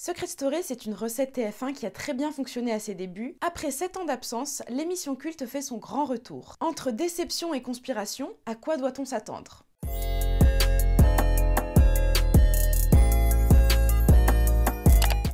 Secret Story, c'est une recette TF1 qui a très bien fonctionné à ses débuts. Après 7 ans d'absence, l'émission culte fait son grand retour. Entre déception et conspiration, à quoi doit-on s'attendre ?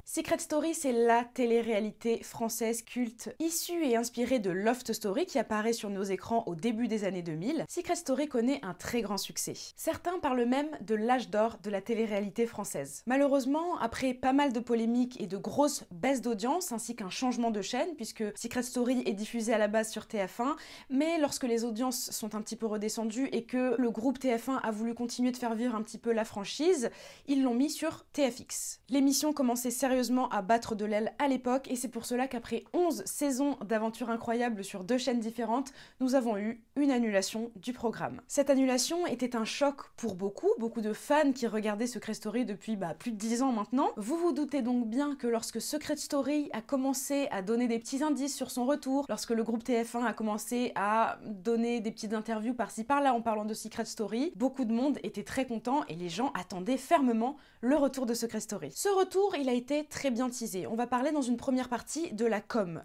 Secret Story, c'est la télé-réalité française culte, issue et inspirée de Loft Story qui apparaît sur nos écrans au début des années 2000. Secret Story connaît un très grand succès. Certains parlent même de l'âge d'or de la télé-réalité française. Malheureusement, après pas mal de polémiques et de grosses baisses d'audience, ainsi qu'un changement de chaîne, puisque Secret Story est diffusé à la base sur TF1, mais lorsque les audiences sont un petit peu redescendues et que le groupe TF1 a voulu continuer de faire vivre un petit peu la franchise, ils l'ont mis sur TFX. L'émission commençait sérieusement à battre de l'aile à l'époque et c'est pour cela qu'après 11 saisons d'aventures incroyables sur 2 chaînes différentes, nous avons eu une annulation du programme. Cette annulation était un choc pour beaucoup de fans qui regardaient Secret Story depuis plus de 10 ans maintenant. Vous vous doutez donc bien que lorsque Secret Story a commencé à donner des petits indices sur son retour, lorsque le groupe TF1 a commencé à donner des petites interviews par-ci par-là en parlant de Secret Story, beaucoup de monde était très content et les gens attendaient fermement le retour de Secret Story. Ce retour, il a été très bien teasé. On va parler dans une première partie de la com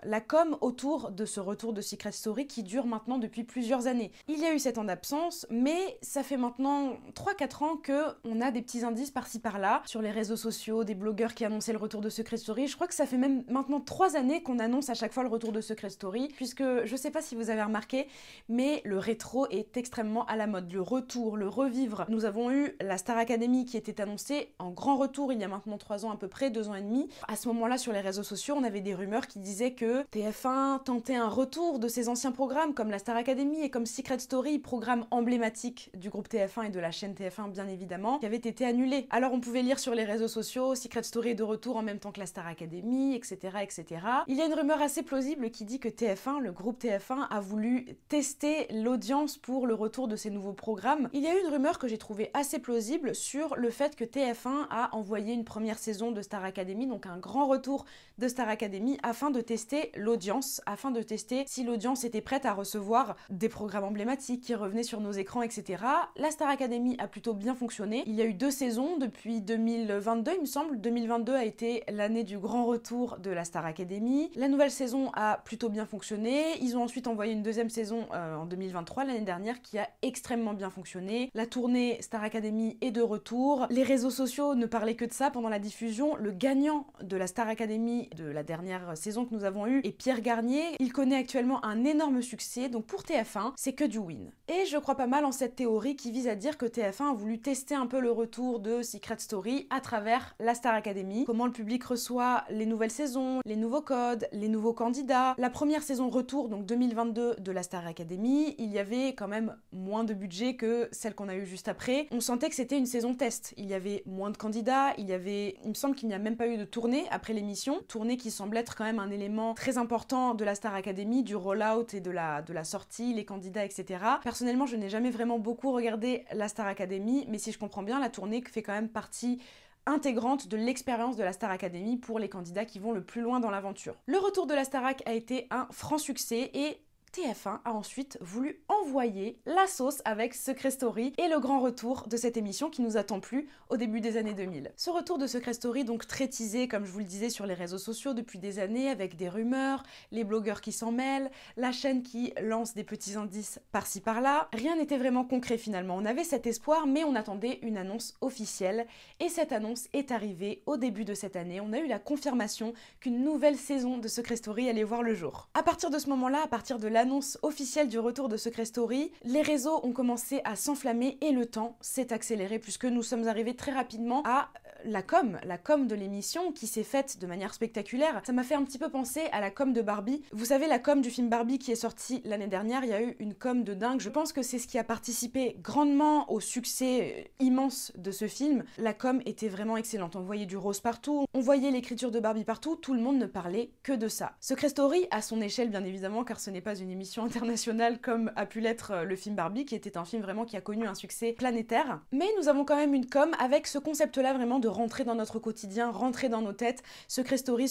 autour de ce retour de Secret Story qui dure maintenant depuis plusieurs années. Il y a eu 7 ans d'absence, mais ça fait maintenant 3-4 ans qu'on a des petits indices par-ci par-là, sur les réseaux sociaux, des blogueurs qui annonçaient le retour de Secret Story. Je crois que ça fait même maintenant 3 années qu'on annonce à chaque fois le retour de Secret Story, puisque je sais pas si vous avez remarqué, mais le rétro est extrêmement à la mode. Le retour, le revivre. Nous avons eu la Star Academy qui était annoncée en grand retour il y a maintenant 3 ans à peu près, 2 ans et demi. À ce moment-là, sur les réseaux sociaux, on avait des rumeurs qui disaient que TF1 tentait un retour de ses anciens programmes comme la Star Academy et comme Secret Story, programme emblématique du groupe TF1 et de la chaîne TF1 bien évidemment, qui avait été annulé. Alors on pouvait lire sur les réseaux sociaux, Secret Story est de retour en même temps que la Star Academy, etc., etc. Il y a une rumeur assez plausible qui dit que TF1, le groupe TF1, a voulu tester l'audience pour le retour de ces nouveaux programmes. Il y a eu une rumeur que j'ai trouvée assez plausible sur le fait que TF1 a envoyé une première saison de Star Academy, donc un grand retour de Star Academy afin de tester l'audience, afin de tester si l'audience était prête à recevoir des programmes emblématiques qui revenaient sur nos écrans, etc. La Star Academy a plutôt bien fonctionné. Il y a eu 2 saisons depuis 2022, il me semble. 2022 a été l'année du grand retour de la Star Academy. La nouvelle saison a plutôt bien fonctionné. Ils ont ensuite envoyé une 2e saison en 2023, l'année dernière, qui a extrêmement bien fonctionné. La tournée Star Academy est de retour. Les réseaux sociaux ne parlaient que de ça pendant la diffusion. Le gagnant de la Star Academy de la dernière saison que nous avons eue est Pierre Garnier. Il connaît actuellement un énorme succès, donc pour TF1, c'est que du win. Et je crois pas mal en cette théorie qui vise à dire que TF1 a voulu tester un peu le retour de Secret Story à travers la Star Academy, comment le public reçoit les nouvelles saisons, les nouveaux codes, les nouveaux candidats. La première saison retour, donc 2022 de la Star Academy, il y avait quand même moins de budget que celle qu'on a eue juste après. On sentait que c'était une saison test. Il y avait moins de candidats, il me semble qu'il n'y a même pas eu de tournée après l'émission, tournée qui semble être quand même un élément très important de la Star Academy, du roll-out et de la sortie, les candidats, etc. Personnellement, je n'ai jamais vraiment beaucoup regardé la Star Academy, mais si je comprends bien, la tournée fait quand même partie intégrante de l'expérience de la Star Academy pour les candidats qui vont le plus loin dans l'aventure. Le retour de la Starac a été un franc succès et TF1 a ensuite voulu envoyer la sauce avec Secret Story et le grand retour de cette émission qui nous a tant plu au début des années 2000. Ce retour de Secret Story, donc très teasé, comme je vous le disais, sur les réseaux sociaux depuis des années, avec des rumeurs, les blogueurs qui s'en mêlent, la chaîne qui lance des petits indices par-ci par-là. Rien n'était vraiment concret finalement. On avait cet espoir, mais on attendait une annonce officielle. Et cette annonce est arrivée au début de cette année. On a eu la confirmation qu'une nouvelle saison de Secret Story allait voir le jour. À partir de ce moment-là, à partir de l'annonce officielle du retour de Secret Story, les réseaux ont commencé à s'enflammer et le temps s'est accéléré puisque nous sommes arrivés très rapidement à la com de l'émission qui s'est faite de manière spectaculaire. Ça m'a fait un petit peu penser à la com de Barbie. Vous savez, la com du film Barbie qui est sorti l'année dernière, il y a eu une com de dingue. Je pense que c'est ce qui a participé grandement au succès immense de ce film. La com était vraiment excellente. On voyait du rose partout, on voyait l'écriture de Barbie partout, tout le monde ne parlait que de ça. Secret Story, à son échelle bien évidemment, car ce n'est pas une émission internationale comme a pu l'être le film Barbie, qui était un film vraiment qui a connu un succès planétaire. Mais nous avons quand même une com avec ce concept-là vraiment de rentrer dans notre quotidien, rentrer dans nos têtes. Secret Story,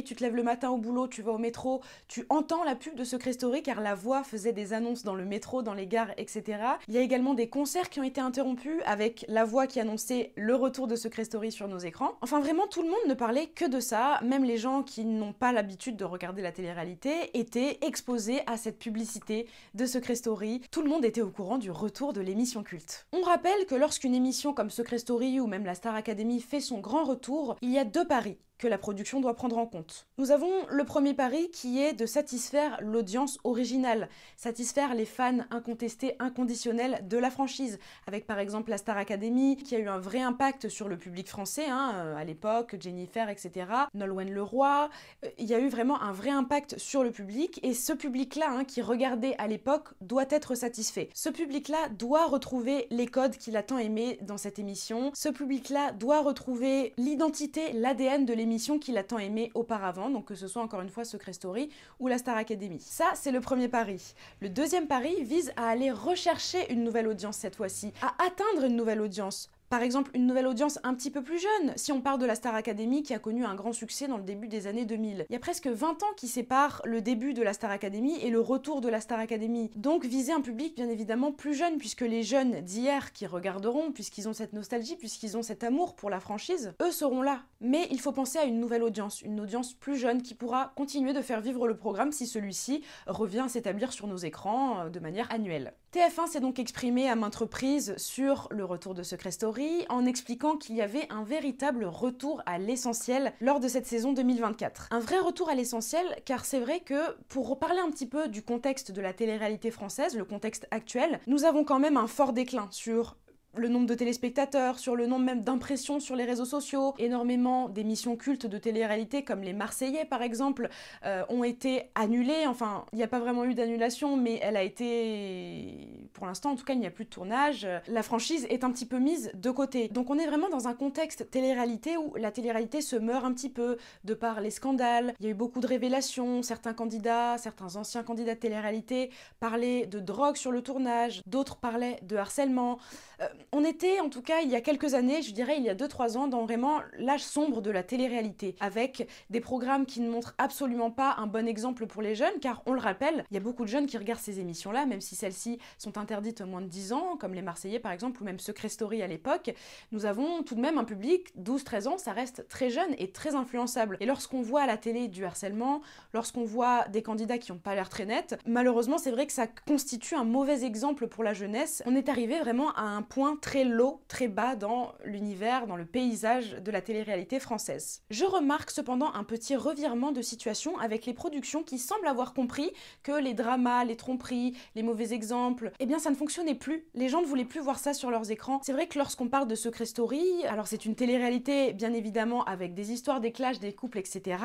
tu te lèves le matin au boulot, tu vas au métro, tu entends la pub de Secret Story car la voix faisait des annonces dans le métro, dans les gares, etc. Il y a également des concerts qui ont été interrompus avec la voix qui annonçait le retour de Secret Story sur nos écrans. Enfin vraiment tout le monde ne parlait que de ça, même les gens qui n'ont pas l'habitude de regarder la télé-réalité étaient exposés à cette publicité de Secret Story. Tout le monde était au courant du retour de l'émission culte. On rappelle que lorsqu'une émission comme Secret Story ou même la Star Academy fait son grand retour, il y a deux paris que la production doit prendre en compte. Nous avons le premier pari qui est de satisfaire l'audience originale, satisfaire les fans incontestés, inconditionnels de la franchise, avec par exemple la Star Academy qui a eu un vrai impact sur le public français, à l'époque, Jennifer, etc., Nolwenn Leroy, il y a eu vraiment un vrai impact sur le public, et ce public-là qui regardait à l'époque doit être satisfait. Ce public-là doit retrouver les codes qu'il a tant aimés dans cette émission, ce public-là doit retrouver l'identité, l'ADN de l'émission qu'il a tant aimé auparavant, donc que ce soit encore une fois Secret Story ou la Star Academy. Ça, c'est le premier pari. Le deuxième pari vise à aller rechercher une nouvelle audience cette fois-ci, à atteindre une nouvelle audience. Par exemple, une nouvelle audience un petit peu plus jeune, si on parle de la Star Academy qui a connu un grand succès dans le début des années 2000. Il y a presque 20 ans qui séparent le début de la Star Academy et le retour de la Star Academy. Donc viser un public bien évidemment plus jeune, puisque les jeunes d'hier qui regarderont, puisqu'ils ont cette nostalgie, puisqu'ils ont cet amour pour la franchise, eux seront là. Mais il faut penser à une nouvelle audience, une audience plus jeune qui pourra continuer de faire vivre le programme si celui-ci revient à s'établir sur nos écrans de manière annuelle. TF1 s'est donc exprimé à maintes reprises sur le retour de Secret Story, en expliquant qu'il y avait un véritable retour à l'essentiel lors de cette saison 2024. Un vrai retour à l'essentiel, car c'est vrai que, pour reparler un petit peu du contexte de la télé-réalité française, le contexte actuel, nous avons quand même un fort déclin sur le nombre de téléspectateurs, sur le nombre même d'impressions sur les réseaux sociaux. Énormément d'émissions cultes de télé-réalité, comme les Marseillais par exemple, ont été annulées. Enfin, il n'y a pas vraiment eu d'annulation, mais elle a été... Pour l'instant, en tout cas, il n'y a plus de tournage. La franchise est un petit peu mise de côté. Donc on est vraiment dans un contexte télé-réalité où la télé-réalité se meurt un petit peu, de par les scandales. Il y a eu beaucoup de révélations. Certains anciens candidats de télé-réalité parlaient de drogue sur le tournage, d'autres parlaient de harcèlement. On était, en tout cas, il y a quelques années, je dirais il y a 2-3 ans, dans vraiment l'âge sombre de la télé-réalité, avec des programmes qui ne montrent absolument pas un bon exemple pour les jeunes, car on le rappelle, il y a beaucoup de jeunes qui regardent ces émissions-là, même si celles-ci sont interdites moins de 10 ans, comme les Marseillais par exemple, ou même Secret Story à l'époque. Nous avons tout de même un public, 12-13 ans, ça reste très jeune et très influençable. Et lorsqu'on voit à la télé du harcèlement, lorsqu'on voit des candidats qui n'ont pas l'air très nets, malheureusement c'est vrai que ça constitue un mauvais exemple pour la jeunesse. On est arrivé vraiment à un point très low, très bas dans l'univers, dans le paysage de la télé-réalité française. Je remarque cependant un petit revirement de situation avec les productions qui semblent avoir compris que les dramas, les tromperies, les mauvais exemples, eh bien ça ne fonctionnait plus. Les gens ne voulaient plus voir ça sur leurs écrans. C'est vrai que lorsqu'on parle de Secret Story, alors c'est une télé-réalité bien évidemment avec des histoires, des clashs, des couples, etc.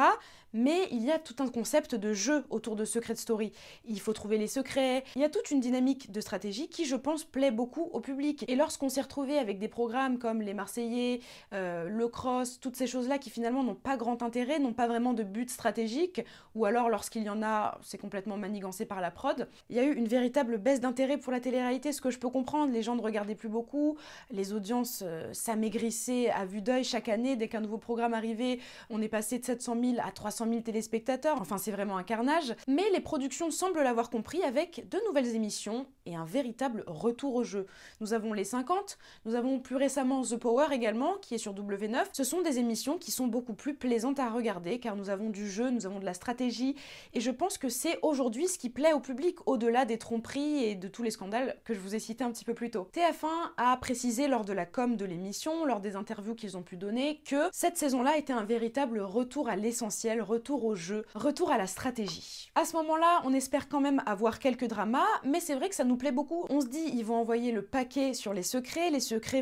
Mais il y a tout un concept de jeu autour de Secret Story. Il faut trouver les secrets, il y a toute une dynamique de stratégie qui, je pense, plaît beaucoup au public. Et lorsqu'on s'est retrouvé avec des programmes comme les Marseillais, le Cross, toutes ces choses-là qui finalement n'ont pas grand intérêt, n'ont pas vraiment de but stratégique, ou alors lorsqu'il y en a, c'est complètement manigancé par la prod, il y a eu une véritable baisse d'intérêt pour la télé-réalité, ce que je peux comprendre. Les gens ne regardaient plus beaucoup, les audiences s'amaigrissaient à vue d'œil chaque année. Dès qu'un nouveau programme arrivait, on est passé de 700 000 à 300 000 téléspectateurs, enfin c'est vraiment un carnage. Mais les productions semblent l'avoir compris avec de nouvelles émissions et un véritable retour au jeu. Nous avons les 50, nous avons plus récemment The Power également, qui est sur W9. Ce sont des émissions qui sont beaucoup plus plaisantes à regarder, car nous avons du jeu, nous avons de la stratégie, et je pense que c'est aujourd'hui ce qui plaît au public, au-delà des tromperies et de tous les scandales que je vous ai cités un petit peu plus tôt. TF1 a précisé lors de la com de l'émission, lors des interviews qu'ils ont pu donner, que cette saison-là était un véritable retour à l'essentiel, retour au jeu, retour à la stratégie. À ce moment-là, on espère quand même avoir quelques dramas, mais c'est vrai que ça nous plaît beaucoup. On se dit, ils vont envoyer le paquet sur les secrets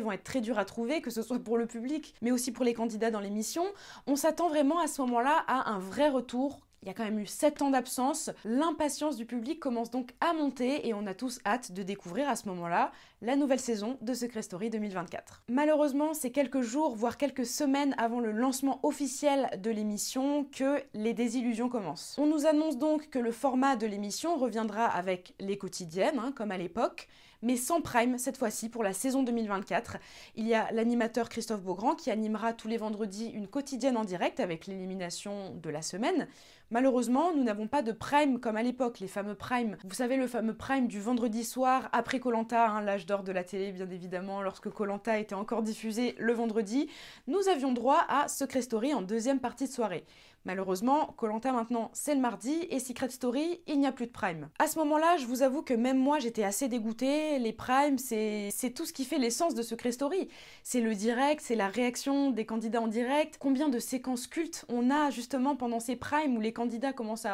vont être très durs à trouver, que ce soit pour le public, mais aussi pour les candidats dans l'émission. On s'attend vraiment à ce moment-là à un vrai retour. Il y a quand même eu 7 ans d'absence, l'impatience du public commence donc à monter et on a tous hâte de découvrir à ce moment-là la nouvelle saison de Secret Story 2024. Malheureusement, c'est quelques jours, voire quelques semaines avant le lancement officiel de l'émission que les désillusions commencent. On nous annonce donc que le format de l'émission reviendra avec les quotidiennes, comme à l'époque, mais sans Prime cette fois-ci pour la saison 2024. Il y a l'animateur Christophe Beaugrand qui animera tous les vendredis une quotidienne en direct avec l'élimination de la semaine. Malheureusement, nous n'avons pas de Prime comme à l'époque, les fameux Prime. Vous savez, le fameux Prime du vendredi soir après Koh-Lanta, l'âge d'or de la télé bien évidemment, lorsque Koh-Lanta était encore diffusé le vendredi. Nous avions droit à Secret Story en deuxième partie de soirée. Malheureusement, Koh-Lanta maintenant c'est le mardi et Secret Story, il n'y a plus de Prime. À ce moment-là, je vous avoue que même moi j'étais assez dégoûtée. Les Prime, c'est tout ce qui fait l'essence de Secret Story. C'est le direct, c'est la réaction des candidats en direct. Combien de séquences cultes on a justement pendant ces Prime où les candidats commencent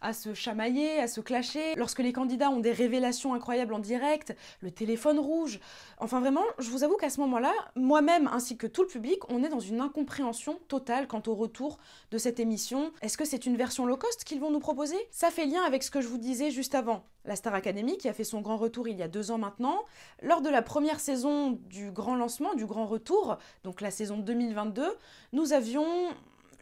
à se chamailler, à se clasher. Lorsque les candidats ont des révélations incroyables en direct, le téléphone rouge. Enfin vraiment, je vous avoue qu'à ce moment-là, moi-même ainsi que tout le public, on est dans une incompréhension totale quant au retour de cette émission. Est-ce que c'est une version low cost qu'ils vont nous proposer? Ça fait lien avec ce que je vous disais juste avant. La Star Academy, qui a fait son grand retour il y a 2 ans maintenant, lors de la première saison du grand lancement, du grand retour, donc la saison 2022, nous avions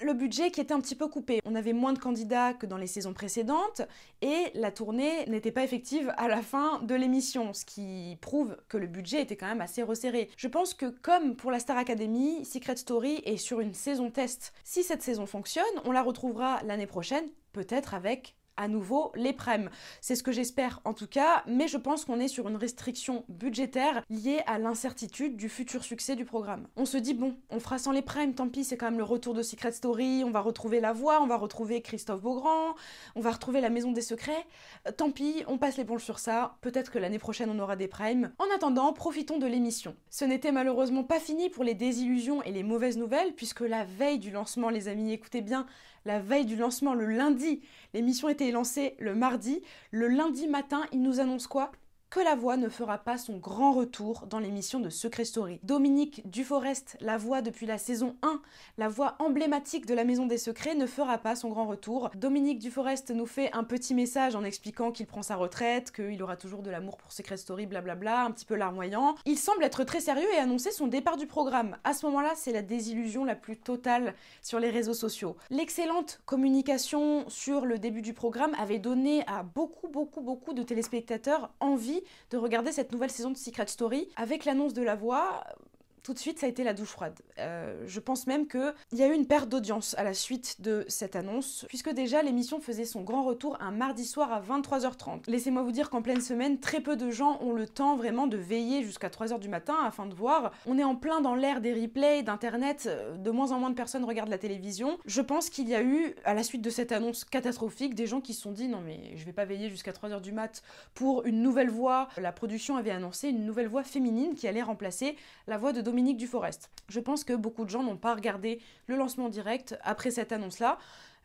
le budget qui était un petit peu coupé. On avait moins de candidats que dans les saisons précédentes et la tournée n'était pas effective à la fin de l'émission, ce qui prouve que le budget était quand même assez resserré. Je pense que comme pour la Star Academy, Secret Story est sur une saison test. Si cette saison fonctionne, on la retrouvera l'année prochaine, peut-être avec à nouveau les Prime. C'est ce que j'espère en tout cas, mais je pense qu'on est sur une restriction budgétaire liée à l'incertitude du futur succès du programme. On se dit bon, on fera sans les Prime, tant pis, c'est quand même le retour de Secret Story, on va retrouver La Voix, on va retrouver Christophe Beaugrand, on va retrouver la Maison des Secrets, tant pis, on passe l'éponge sur ça, peut-être que l'année prochaine on aura des Prime. En attendant, profitons de l'émission. Ce n'était malheureusement pas fini pour les désillusions et les mauvaises nouvelles, puisque la veille du lancement, les amis, écoutez bien, la veille du lancement, le lundi, l'émission était lancée le mardi. Le lundi matin, il nous annonce quoi? Que La Voix ne fera pas son grand retour dans l'émission de Secret Story. Dominique Duforest, La Voix depuis la saison 1, la voix emblématique de la Maison des Secrets, ne fera pas son grand retour. Dominique Duforest nous fait un petit message en expliquant qu'il prend sa retraite, qu'il aura toujours de l'amour pour Secret Story, blablabla, un petit peu larmoyant. Il semble être très sérieux et annoncer son départ du programme. À ce moment-là, c'est la désillusion la plus totale sur les réseaux sociaux. L'excellente communication sur le début du programme avait donné à beaucoup de téléspectateurs envie de regarder cette nouvelle saison de Secret Story. Avec l'annonce de La Voix, tout de suite ça a été la douche froide. Je pense même qu'il y a eu une perte d'audience à la suite de cette annonce, puisque déjà l'émission faisait son grand retour un mardi soir à 23h30. Laissez-moi vous dire qu'en pleine semaine, très peu de gens ont le temps vraiment de veiller jusqu'à 3h du matin afin de voir. On est en plein dans l'ère des replays, d'internet, de moins en moins de personnes regardent la télévision. Je pense qu'il y a eu, à la suite de cette annonce catastrophique, des gens qui se sont dit non mais je vais pas veiller jusqu'à 3h du mat pour une nouvelle voix. La production avait annoncé une nouvelle voix féminine qui allait remplacer la voix de Dominique Duforest. Je pense que beaucoup de gens n'ont pas regardé le lancement direct après cette annonce-là.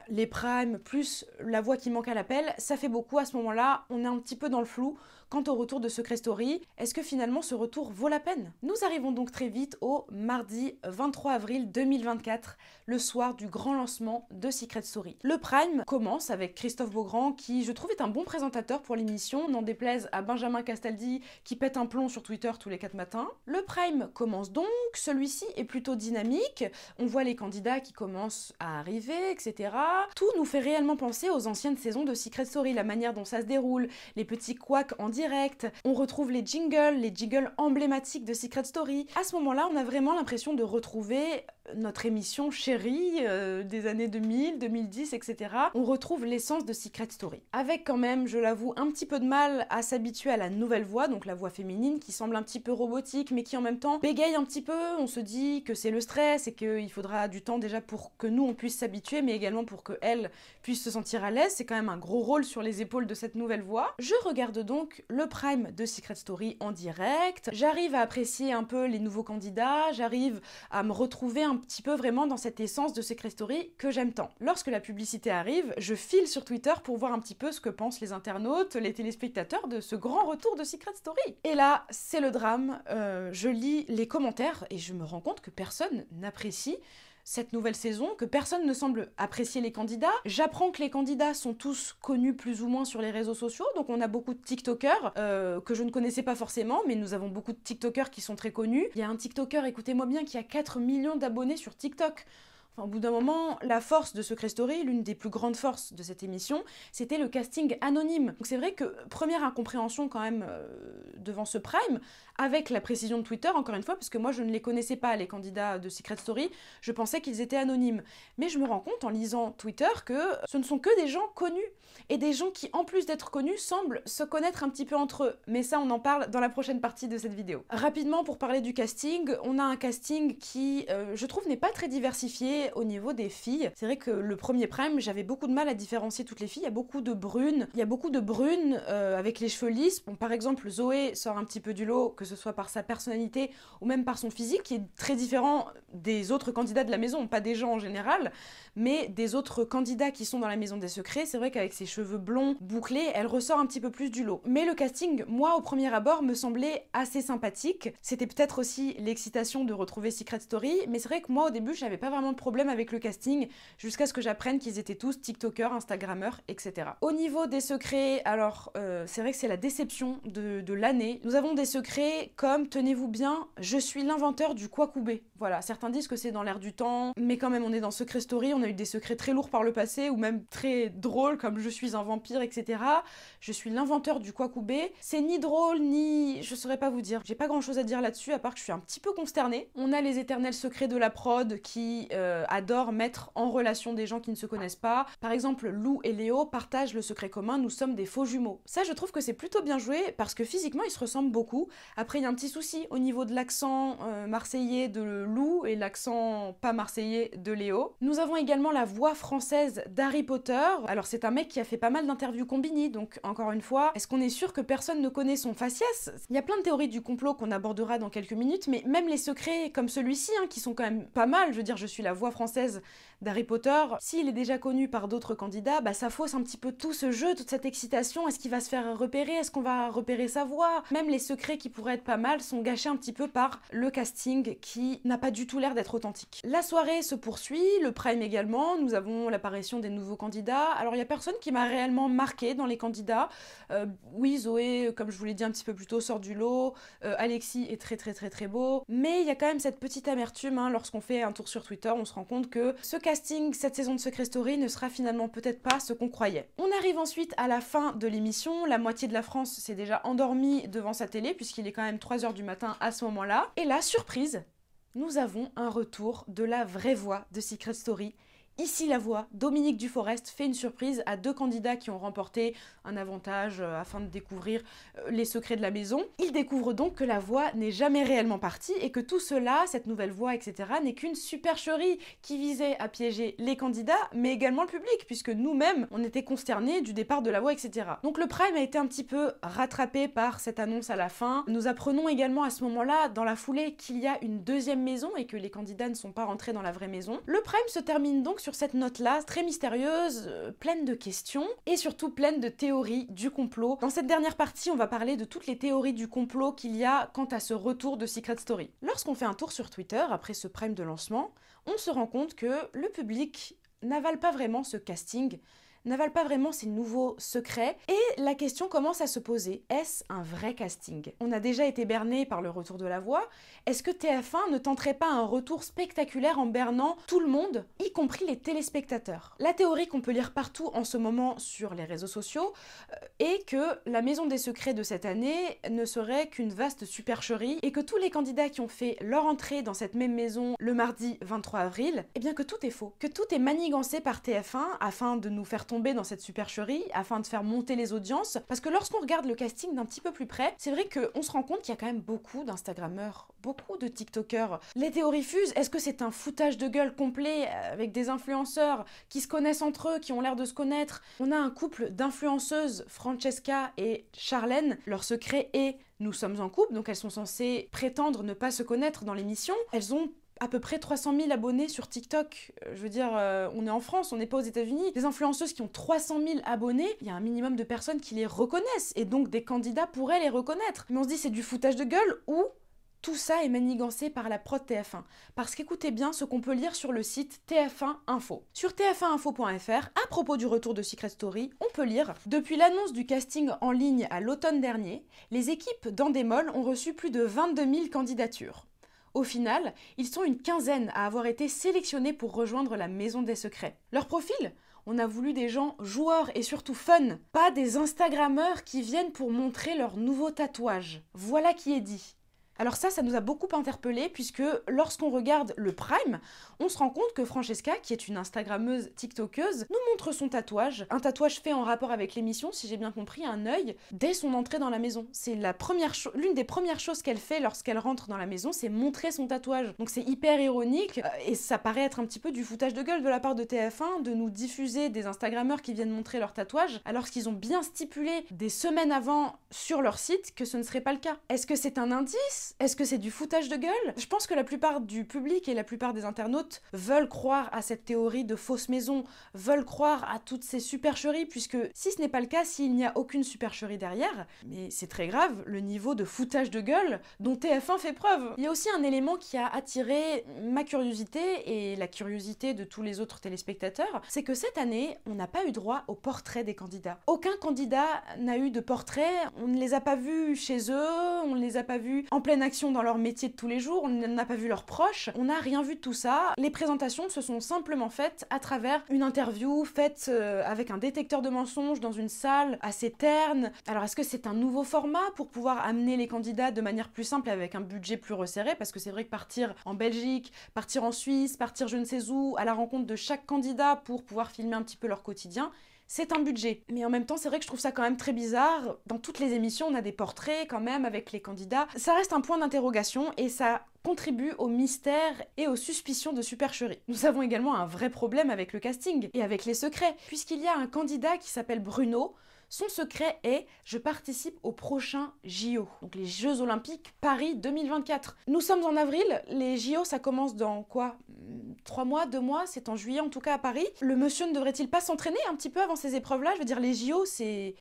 Les Prime plus La Voix qui manque à l'appel, ça fait beaucoup à ce moment-là. On est un petit peu dans le flou quant au retour de Secret Story. Est-ce que finalement ce retour vaut la peine? Nous arrivons donc très vite au mardi 23 avril 2024, le soir du grand lancement de Secret Story. Le Prime commence avec Christophe Beaugrand qui, je trouve, est un bon présentateur pour l'émission, n'en déplaise à Benjamin Castaldi qui pète un plomb sur Twitter tous les 4 matins. Le Prime commence donc, celui-ci est plutôt dynamique, on voit les candidats qui commencent à arriver, etc. Tout nous fait réellement penser aux anciennes saisons de Secret Story, la manière dont ça se déroule, les petits couacs en direct, on retrouve les jingles emblématiques de Secret Story. À ce moment-là, on a vraiment l'impression de retrouver notre émission chérie des années 2000, 2010, etc. On retrouve l'essence de Secret Story. Avec quand même, je l'avoue, un petit peu de mal à s'habituer à la nouvelle voix, donc la voix féminine qui semble un petit peu robotique, mais qui en même temps bégaye un petit peu. On se dit que c'est le stress et qu'il faudra du temps déjà pour que nous on puisse s'habituer, mais également pour qu'elle puisse se sentir à l'aise. C'est quand même un gros rôle sur les épaules de cette nouvelle voix. Je regarde donc le Prime de Secret Story en direct. J'arrive à apprécier un peu les nouveaux candidats, j'arrive à me retrouver un petit peu vraiment dans cette essence de Secret Story que j'aime tant. Lorsque la publicité arrive, je file sur Twitter pour voir un petit peu ce que pensent les internautes, les téléspectateurs de ce grand retour de Secret Story. Et là, c'est le drame. Je lis les commentaires et je me rends compte que personne n'apprécie cette nouvelle saison, que personne ne semble apprécier les candidats. J'apprends que les candidats sont tous connus plus ou moins sur les réseaux sociaux, donc on a beaucoup de TikTokers que je ne connaissais pas forcément, mais nous avons beaucoup de TikTokers qui sont très connus. Il y a un TikToker, écoutez-moi bien, qui a 4 millions d'abonnés sur TikTok. Enfin, au bout d'un moment, la force de Secret Story, l'une des plus grandes forces de cette émission, c'était le casting anonyme. Donc c'est vrai que première incompréhension quand même devant ce prime, avec la précision de Twitter, encore une fois, parce que moi je ne les connaissais pas, les candidats de Secret Story, je pensais qu'ils étaient anonymes. Mais je me rends compte en lisant Twitter que ce ne sont que des gens connus, et des gens qui, en plus d'être connus, semblent se connaître un petit peu entre eux. Mais ça, on en parle dans la prochaine partie de cette vidéo. Rapidement, pour parler du casting, on a un casting qui, je trouve, n'est pas très diversifié au niveau des filles. C'est vrai que le premier prime, j'avais beaucoup de mal à différencier toutes les filles. Il y a beaucoup de brunes. Avec les cheveux lisses. Bon, par exemple, Zoé sort un petit peu du lot, que ce soit par sa personnalité ou même par son physique, qui est très différent des autres candidats de la maison, pas des gens en général, mais des autres candidats qui sont dans la maison des secrets. C'est vrai qu'avec ses cheveux blonds bouclés, elle ressort un petit peu plus du lot. Mais le casting, moi, au premier abord, me semblait assez sympathique. C'était peut-être aussi l'excitation de retrouver Secret Story, mais c'est vrai que moi, au début, j'avais pas vraiment de problème avec le casting, jusqu'à ce que j'apprenne qu'ils étaient tous TikTokers, Instagrammeurs, etc. Au niveau des secrets, alors, c'est vrai que c'est la déception de l'année. Nous avons des secrets comme, tenez-vous bien, je suis l'inventeur du Kwakubé. Voilà, certains disent que c'est dans l'air du temps, mais quand même, on est dans Secret Story, on a eu des secrets très lourds par le passé, ou même très drôles, comme je suis un vampire, etc. Je suis l'inventeur du Kwakubé. C'est ni drôle, ni... je saurais pas vous dire. J'ai pas grand-chose à dire là-dessus, à part que je suis un petit peu consternée. On a les éternels secrets de la prod qui adorent mettre en relation des gens qui ne se connaissent pas. Par exemple, Lou et Léo partagent le secret commun, nous sommes des faux jumeaux. Ça, je trouve que c'est plutôt bien joué, parce que physiquement, ils se ressemblent beaucoup. Après, il y a un petit souci au niveau de l'accent marseillais de Lou et l'accent pas marseillais de Léo. Nous avons également la voix française d'Harry Potter. Alors, c'est un mec qui a fait pas mal d'interviews Combini, donc encore une fois, est-ce qu'on est sûr que personne ne connaît son faciès? Il y a plein de théories du complot qu'on abordera dans quelques minutes, mais même les secrets comme celui-ci, qui sont quand même pas mal, je veux dire, je suis la voix française d'Harry Potter, s'il est déjà connu par d'autres candidats, bah ça fausse un petit peu tout ce jeu, toute cette excitation. Est-ce qu'il va se faire repérer? Est-ce qu'on va repérer sa voix? Même les secrets qui pourraient être pas mal sont gâchés un petit peu par le casting qui n'a pas du tout l'air d'être authentique. La soirée se poursuit, le prime également, nous avons l'apparition des nouveaux candidats. Alors il y a personne qui m'a réellement marqué dans les candidats. Oui, Zoé, comme je vous l'ai dit un petit peu plus tôt, sort du lot, Alexis est très beau, mais il y a quand même cette petite amertume, lorsqu'on fait un tour sur Twitter, on se rend compte que ce casting, cette saison de Secret Story ne sera finalement peut-être pas ce qu'on croyait. On arrive ensuite à la fin de l'émission, la moitié de la France s'est déjà endormie devant sa télé, puisqu'il est quand même 3h du matin à ce moment-là, et là, surprise, nous avons un retour de la vraie voix de Secret Story. Ici la voix, Dominique Duforest fait une surprise à 2 candidats qui ont remporté un avantage afin de découvrir les secrets de la maison. Il découvre donc que la voix n'est jamais réellement partie et que tout cela, cette nouvelle voix, etc., n'est qu'une supercherie qui visait à piéger les candidats, mais également le public, puisque nous-mêmes, on était consternés du départ de la voix, etc. Donc le prime a été un petit peu rattrapé par cette annonce à la fin. Nous apprenons également à ce moment-là, dans la foulée, qu'il y a une deuxième maison et que les candidats ne sont pas rentrés dans la vraie maison. Le prime se termine donc sur cette note-là, très mystérieuse, pleine de questions, et surtout pleine de théories du complot. Dans cette dernière partie, on va parler de toutes les théories du complot qu'il y a quant à ce retour de Secret Story. Lorsqu'on fait un tour sur Twitter, après ce prime de lancement, on se rend compte que le public n'avale pas vraiment ce casting, n'avale pas vraiment ces nouveaux secrets, et la question commence à se poser, est-ce un vrai casting? On a déjà été berné par le retour de la voix, est-ce que TF1 ne tenterait pas un retour spectaculaire en bernant tout le monde, y compris les téléspectateurs? La théorie qu'on peut lire partout en ce moment sur les réseaux sociaux est que la maison des secrets de cette année ne serait qu'une vaste supercherie, et que tous les candidats qui ont fait leur entrée dans cette même maison le mardi 23 avril, eh bien que tout est faux, que tout est manigancé par TF1 afin de nous faire tomber dans cette supercherie, afin de faire monter les audiences, parce que lorsqu'on regarde le casting d'un petit peu plus près, c'est vrai qu'on se rend compte qu'il y a quand même beaucoup d'Instagrammeurs, beaucoup de TikTokers. Les théories fusent, est-ce que c'est un foutage de gueule complet avec des influenceurs qui se connaissent entre eux, qui ont l'air de se connaître? On a un couple d'influenceuses, Francesca et Charlène, leur secret est nous sommes en couple, donc elles sont censées prétendre ne pas se connaître dans l'émission. Elles ont à peu près 300 000 abonnés sur TikTok. Je veux dire, on est en France, on n'est pas aux États-Unis. Des influenceuses qui ont 300 000 abonnés, il y a un minimum de personnes qui les reconnaissent, et donc des candidats pourraient les reconnaître. Mais on se dit, c'est du foutage de gueule, ou Tout ça est manigancé par la prod TF1. Parce qu'écoutez bien ce qu'on peut lire sur le site TF1 Info. Sur tf1info.fr, à propos du retour de Secret Story, on peut lire « Depuis l'annonce du casting en ligne à l'automne dernier, les équipes d'Endemol ont reçu plus de 22 000 candidatures. Au final, ils sont une quinzaine à avoir été sélectionnés pour rejoindre la Maison des Secrets. Leur profil ? On a voulu des gens joueurs et surtout fun, pas des Instagrammeurs qui viennent pour montrer leur nouveau tatouage. Voilà qui est dit. » Alors ça nous a beaucoup interpellés puisque lorsqu'on regarde le Prime, on se rend compte que Francesca, qui est une Instagrammeuse TikTokeuse, nous montre son tatouage. Un tatouage fait en rapport avec l'émission, si j'ai bien compris, un œil, dès son entrée dans la maison. C'est l'une des premières choses qu'elle fait lorsqu'elle rentre dans la maison, c'est montrer son tatouage. Donc c'est hyper ironique et ça paraît être un petit peu du foutage de gueule de la part de TF1 de nous diffuser des Instagrammeurs qui viennent montrer leur tatouage alors qu'ils ont bien stipulé des semaines avant sur leur site que ce ne serait pas le cas. Est-ce que c'est un indice ? Est-ce que c'est du foutage de gueule ? Je pense que la plupart du public et la plupart des internautes veulent croire à cette théorie de fausse maison, veulent croire à toutes ces supercheries, puisque si ce n'est pas le cas, s'il n'y a aucune supercherie derrière, mais c'est très grave, le niveau de foutage de gueule dont TF1 fait preuve. Il y a aussi un élément qui a attiré ma curiosité et la curiosité de tous les autres téléspectateurs, c'est que cette année, on n'a pas eu droit au portrait des candidats. Aucun candidat n'a eu de portrait, on ne les a pas vus chez eux, on ne les a pas vus en pleine action dans leur métier de tous les jours, on n'a pas vu leurs proches, on n'a rien vu de tout ça. Les présentations se sont simplement faites à travers une interview faite avec un détecteur de mensonges dans une salle assez terne. Alors est-ce que c'est un nouveau format pour pouvoir amener les candidats de manière plus simple avec un budget plus resserré? Parce que c'est vrai que partir en Belgique, partir en Suisse, partir je ne sais où, à la rencontre de chaque candidat pour pouvoir filmer un petit peu leur quotidien, c'est un budget. Mais en même temps, c'est vrai que je trouve ça quand même très bizarre. Dans toutes les émissions, on a des portraits quand même avec les candidats. Ça reste un point d'interrogation et ça contribue au mystère et aux suspicions de supercherie. Nous avons également un vrai problème avec le casting et avec les secrets, puisqu'il y a un candidat qui s'appelle Bruno. Son secret est « Je participe au prochain JO », donc les Jeux Olympiques Paris 2024. Nous sommes en avril, les JO ça commence dans quoi 3 mois, 2 mois, c'est en juillet en tout cas à Paris. Le monsieur ne devrait-il pas s'entraîner un petit peu avant ces épreuves-là? Je veux dire, les JO c'est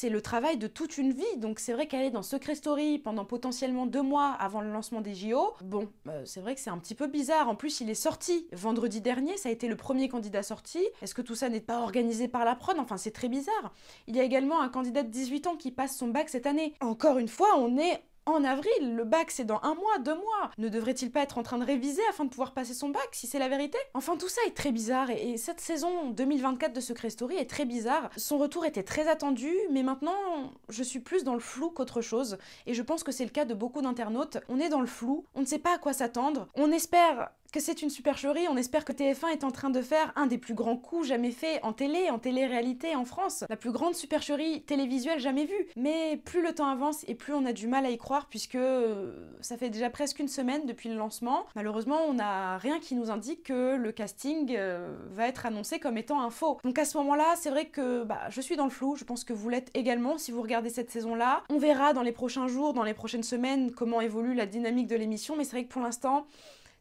le travail de toute une vie, donc c'est vrai qu'aller dans Secret Story pendant potentiellement 2 mois avant le lancement des JO, bon, c'est vrai que c'est un petit peu bizarre. En plus, il est sorti vendredi dernier, ça a été le premier candidat sorti. Est-ce que tout ça n'est pas organisé par la prod? Enfin, c'est très bizarre. Il y a également un candidat de 18 ans qui passe son bac cette année. Encore une fois, on est en avril, le bac c'est dans 1 mois, 2 mois. Ne devrait-il pas être en train de réviser afin de pouvoir passer son bac, si c'est la vérité? Enfin, tout ça est très bizarre et cette saison 2024 de Secret Story est très bizarre. Son retour était très attendu, mais maintenant, je suis plus dans le flou qu'autre chose. Et je pense que c'est le cas de beaucoup d'internautes. On est dans le flou, on ne sait pas à quoi s'attendre. On espère que c'est une supercherie, on espère que TF1 est en train de faire un des plus grands coups jamais faits en télé-réalité en France. La plus grande supercherie télévisuelle jamais vue. Mais plus le temps avance et plus on a du mal à y croire puisque ça fait déjà presque 1 semaine depuis le lancement. Malheureusement, on n'a rien qui nous indique que le casting va être annoncé comme étant un faux. Donc à ce moment-là, c'est vrai que je suis dans le flou, je pense que vous l'êtes également si vous regardez cette saison-là. On verra dans les prochains jours, dans les prochaines semaines comment évolue la dynamique de l'émission, mais c'est vrai que pour l'instant,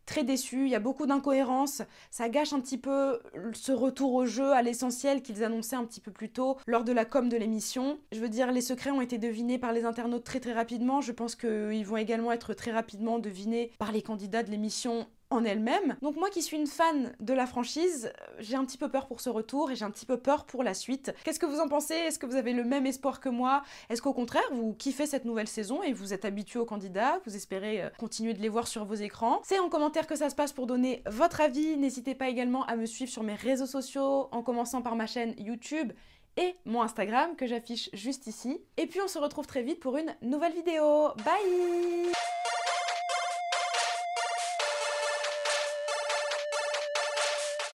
très déçu, il y a beaucoup d'incohérences, ça gâche un petit peu ce retour au jeu, à l'essentiel qu'ils annonçaient un petit peu plus tôt lors de la com de l'émission. Je veux dire, les secrets ont été devinés par les internautes très rapidement, je pense qu'ils vont également être très rapidement devinés par les candidats de l'émission en elle-même. Donc moi qui suis une fan de la franchise, j'ai un petit peu peur pour ce retour et j'ai un petit peu peur pour la suite. Qu'est-ce que vous en pensez? Est-ce que vous avez le même espoir que moi? Est-ce qu'au contraire, vous kiffez cette nouvelle saison et vous êtes habitué aux candidats? Vous espérez continuer de les voir sur vos écrans? C'est en commentaire que ça se passe pour donner votre avis. N'hésitez pas également à me suivre sur mes réseaux sociaux, en commençant par ma chaîne YouTube et mon Instagram que j'affiche juste ici. Et puis on se retrouve très vite pour une nouvelle vidéo. Bye!